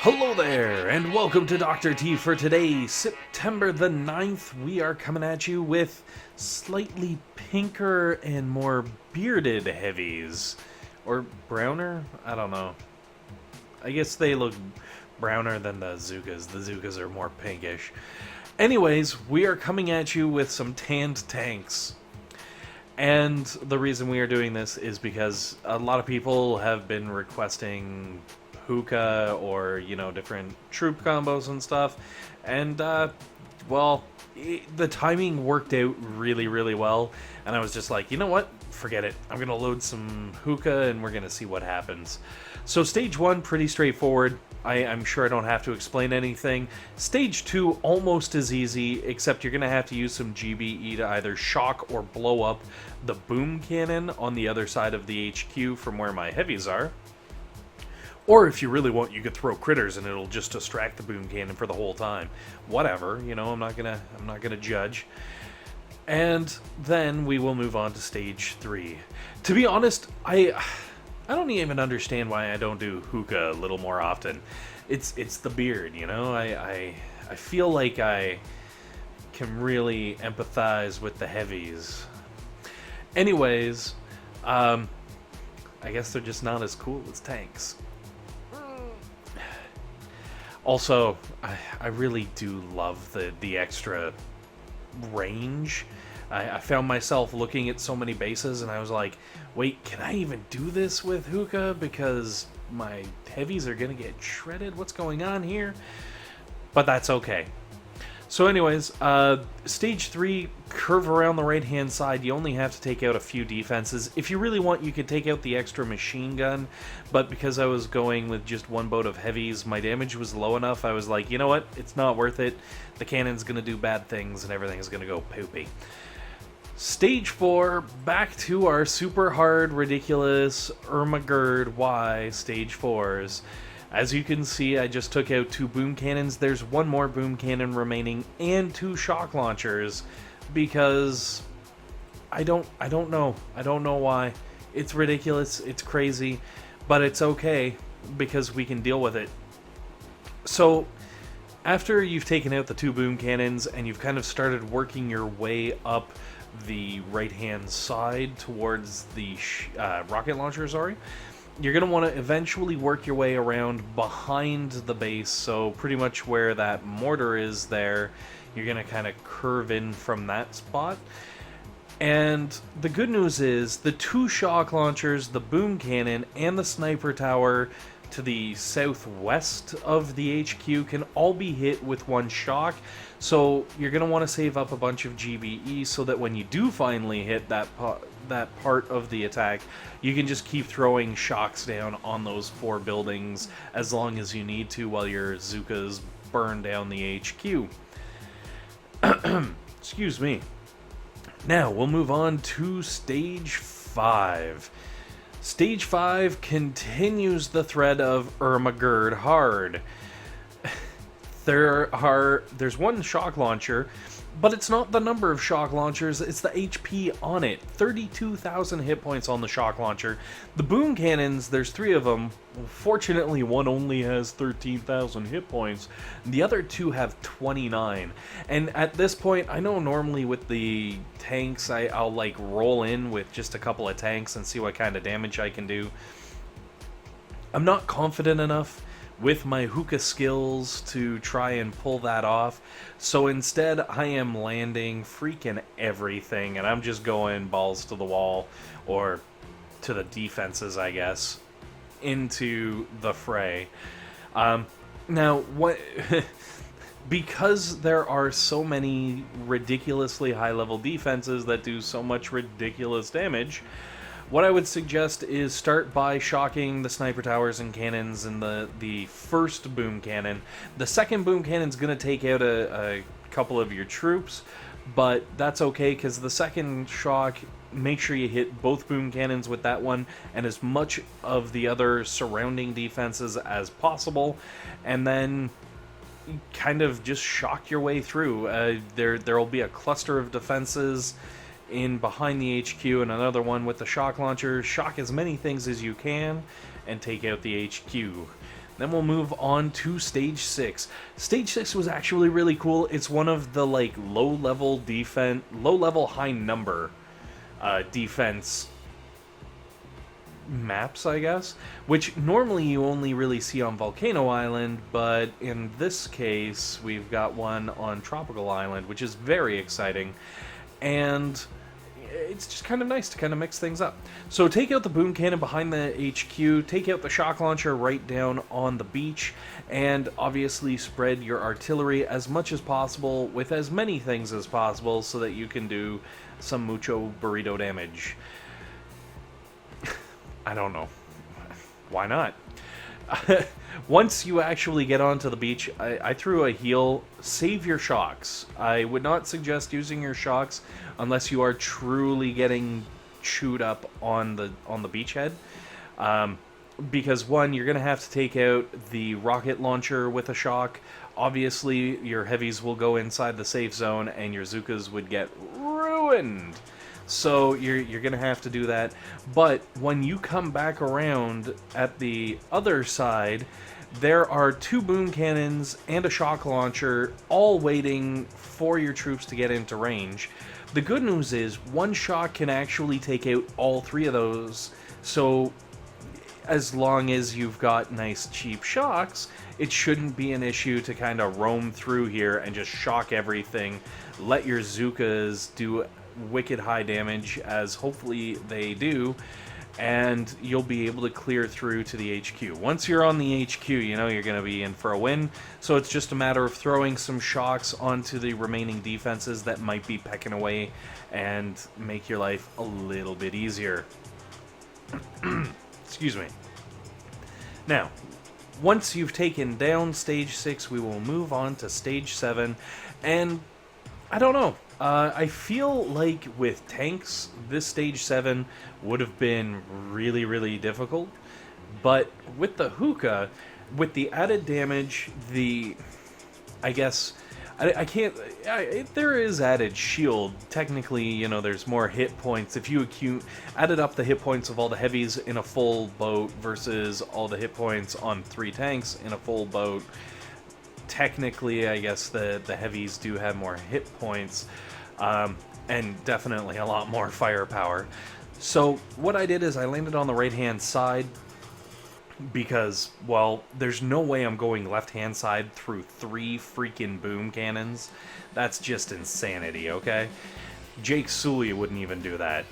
Hello there, and welcome to Dr. T for today, September the 9th. We are coming at you with slightly pinker and more bearded heavies. Or browner? I don't know. I guess they look browner than the Zookas. The Zookas are more pinkish. Anyways, we are coming at you with some tanned tanks. And the reason we are doing this is because a lot of people have been requesting hookah or, different troop combos and stuff. And, the timing worked out really, really well. And I was just like, you know what? Forget it. I'm going to load some hookah and we're going to see what happens. So stage 1, pretty straightforward. I'm sure I don't have to explain anything. Stage 2, almost as easy, except you're going to have to use some GBE to either shock or blow up the boom cannon on the other side of the HQ from where my heavies are. Or if you really want, you could throw critters and it'll just distract the boom cannon for the whole time. Whatever, I'm not gonna judge. And then we will move on to stage 3. To be honest, I don't even understand why I don't do hookah a little more often. It's the beard, I feel like I can really empathize with the heavies. Anyways, I guess they're just not as cool as tanks. Also, I really do love the extra range. I found myself looking at so many bases and I was like, wait, can I even do this with hookah? Because my heavies are going to get shredded. What's going on here? But that's okay. So anyways, stage 3, curve around the right-hand side. You only have to take out a few defenses. If you really want, you could take out the extra machine gun, but because I was going with just one boat of heavies, my damage was low enough, I was like, you know what, it's not worth it. The cannon's going to do bad things, and everything's going to go poopy. Stage 4, back to our super hard, ridiculous Ermagerd Y stage 4s. As you can see, I just took out 2 boom cannons. There's one more boom cannon remaining and 2 shock launchers because I don't know. I don't know why. It's ridiculous. It's crazy, but it's okay because we can deal with it. So after you've taken out the 2 boom cannons and you've kind of started working your way up the right-hand side towards the rocket launcher, you're going to want to eventually work your way around behind the base, so pretty much where that mortar is there, you're going to kind of curve in from that spot. And the good news is, the 2 shock launchers, the boom cannon, and the sniper tower to the southwest of the HQ can all be hit with 1 shock, so you're going to want to save up a bunch of GBE so that when you do finally hit that part of the attack, you can just keep throwing shocks down on those 4 buildings as long as you need to while your Zookas burn down the HQ. Excuse me. Now, we'll move on to Stage 5. Stage 5 continues the thread of Ermagerd Hard. There's 1 shock launcher, but it's not the number of shock launchers, it's the HP on it. 32,000 hit points on the shock launcher. The boom cannons, there's 3 of them. Fortunately, 1 only has 13,000 hit points. The other 2 have 29. And at this point, I know normally with the tanks, I'll like roll in with just a couple of tanks and see what kind of damage I can do. I'm not confident enough with my hookah skills to try and pull that off, so instead I am landing freaking everything and I'm just going balls to the wall, or to the defenses I guess, into the fray. Now what because there are so many ridiculously high level defenses that do so much ridiculous damage, what I would suggest is start by shocking the sniper towers and cannons in the first boom cannon. The second boom cannon's going to take out a couple of your troops, but that's okay because the second shock, make sure you hit both boom cannons with that one and as much of the other surrounding defenses as possible, and then kind of just shock your way through. There'll be a cluster of defenses in behind the HQ and another one with the shock launcher. Shock as many things as you can and take out the HQ. Then we'll move on to Stage 6. Stage 6 was actually really cool. It's one of the, like, low-level defense, low-level high-number defense maps, I guess, which normally you only really see on Volcano Island, but in this case we've got one on Tropical Island, which is very exciting, and it's just kind of nice to kind of mix things up. So take out the boom cannon behind the HQ, take out the shock launcher right down on the beach, and obviously spread your artillery as much as possible with as many things as possible so that you can do some mucho burrito damage. I don't know. Why not? Once you actually get onto the beach, I threw a heal. Save your shocks. I would not suggest using your shocks unless you are truly getting chewed up on the beachhead. Because one, you're going to have to take out the rocket launcher with a shock. Obviously, your heavies will go inside the safe zone and your Zookas would get ruined. So you're going to have to do that. But when you come back around at the other side, there are 2 boom cannons and a shock launcher all waiting for your troops to get into range. The good news is one shock can actually take out all 3 of those. So as long as you've got nice cheap shocks, it shouldn't be an issue to kind of roam through here and just shock everything. Let your Zookas do wicked high damage, as hopefully they do, and you'll be able to clear through to the HQ. Once you're on the HQ, you know you're going to be in for a win, so it's just a matter of throwing some shocks onto the remaining defenses that might be pecking away and make your life a little bit easier. Excuse me. Now, once you've taken down Stage 6, we will move on to Stage 7, and I don't know. I feel like with tanks, this Stage 7 would have been really, really difficult. But with the hookah, with the added damage, I guess, there is added shield. Technically, you know, there's more hit points. If you added up the hit points of all the heavies in a full boat versus all the hit points on 3 tanks in a full boat, technically, I guess the heavies do have more hit points, and definitely a lot more firepower. So what I did is I landed on the right-hand side because, well, there's no way I'm going left-hand side through 3 freaking boom cannons. That's just insanity, okay? Jake Sully wouldn't even do that.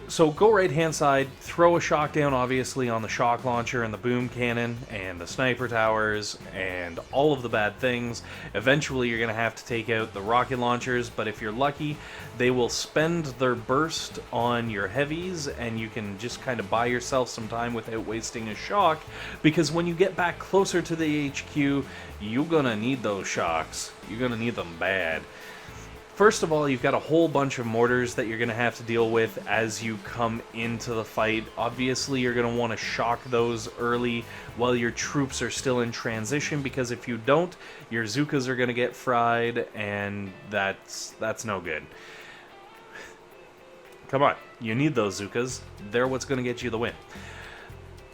So go right-hand side, throw a shock down, obviously, on the shock launcher and the boom cannon and the sniper towers and all of the bad things. Eventually, you're going to have to take out the rocket launchers, but if you're lucky, they will spend their burst on your heavies, and you can just kind of buy yourself some time without wasting a shock, because when you get back closer to the HQ, you're going to need those shocks. You're going to need them bad. First of all, you've got a whole bunch of mortars that you're going to have to deal with as you come into the fight. Obviously, you're going to want to shock those early while your troops are still in transition, because if you don't, your Zookas are going to get fried, and that's no good. Come on, you need those Zookas. They're what's going to get you the win.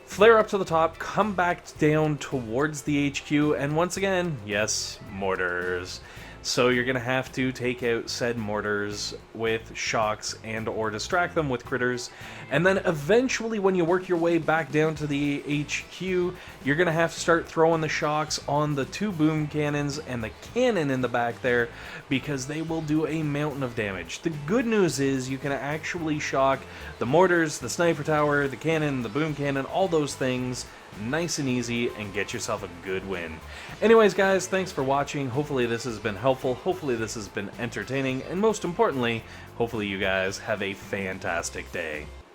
Flare up to the top, come back down towards the HQ, and once again, yes, mortars. So you're going to have to take out said mortars with shocks and or distract them with critters. And then eventually when you work your way back down to the HQ, you're going to have to start throwing the shocks on the 2 boom cannons and the cannon in the back there, because they will do a mountain of damage. The good news is you can actually shock the mortars, the sniper tower, the cannon, the boom cannon, all those things nice and easy, and get yourself a good win. Anyways, guys, thanks for watching. Hopefully this has been helpful. Hopefully this has been entertaining. And most importantly, hopefully you guys have a fantastic day.